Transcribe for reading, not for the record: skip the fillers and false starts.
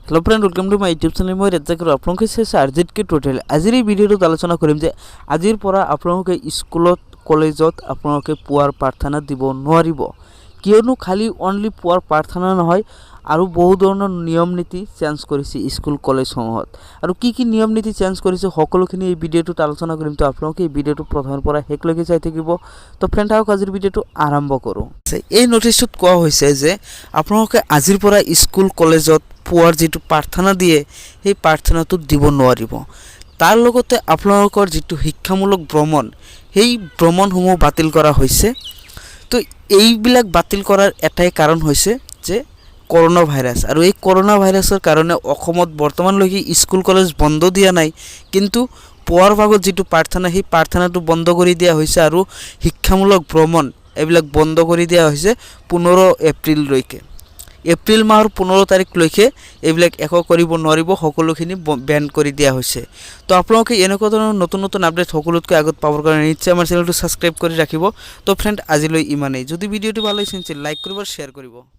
hello friend welcome to my YouTube channel मैं rzktutorial आपलोके से rzktutorial आजिर भिडिओ आलोचना करिम जे आजिर পৰা आपलोके स्कुলত कलेजत आपलोके पुआर प्रार्थना দিব নোৱাৰিব কিয়নো খালি অনলি পুआर प्रार्थना নহয় আৰু বহু ধৰণৰ নিয়ম নীতি চেঞ্জ কৰিছে স্কুল কলেজ সমূহত আৰু কি নিয়ম নীতি চেঞ্জ কৰিছে সকলোখিনি এই ভিডিওটোত আলোচনা কৰিম তো আপোনালোকে এই ভিডিওটো প্ৰথমৰ পৰা শেষলৈকে চাই থাকিব তো ফ্ৰেণ্ড আহক আজিৰ ভিডিওটো আৰম্ভ কৰোঁ এই নোটিছটোত কোৱা হৈছে যে আপোনালোকে আজিৰ পৰা স্কুল কলেজত পুৱাৰ যেটো প্ৰাৰ্থনা দিয়ে সেই প্ৰাৰ্থনাটো দিব নোৱাৰিব তাৰ লগতে আপোনালোকৰ যেটো শিক্ষামূলক ভ্ৰমণ সেই ভ্ৰমণসমূহ বাতিল কৰা হৈছে তো এইবিলাক বাতিল কৰাৰ এটাই কাৰণ হৈছে যে কৰোনা ভাইৰাস আৰ এই কৰোনা ভাইৰাসেৰ কাৰণে অসমত বৰ্তমানলৈকে স্কুল কলেজ বন্ধ দিয়া নাই কিন্তু পুৱাৰ ভাগত যেটো প্ৰাৰ্থনা সেই প্ৰাৰ্থনাটো বন্ধ কৰি দিয়া হৈছে আৰু শিক্ষামূলক ভ্ৰমণ এইবিলাক বন্ধ কৰি দিয়া হৈছে 15 এপ্ৰিললৈকে এপ্ৰিল মাহৰ 15 তাৰিখলৈকে এইবিলাক একো কৰিব নোৱাৰিব সকলোখিনি বেন কৰি দিয়া হৈছে তো আপোনালোকে এনেকুৱা ধৰণৰ নতুন নতুন আপডেট সকলোতকৈ আগত পাবৰ কাৰণে নিশ্চয় আমাৰ চেনেলটো সাবস্ক্ৰাইব কৰি ৰাখিব তো ফ্ৰেণ্ড আজিলৈ ইমানেই যদি ভিডিওটো ভাল লাগিছে লাইক কৰিব আৰু শ্বেয়াৰ কৰিব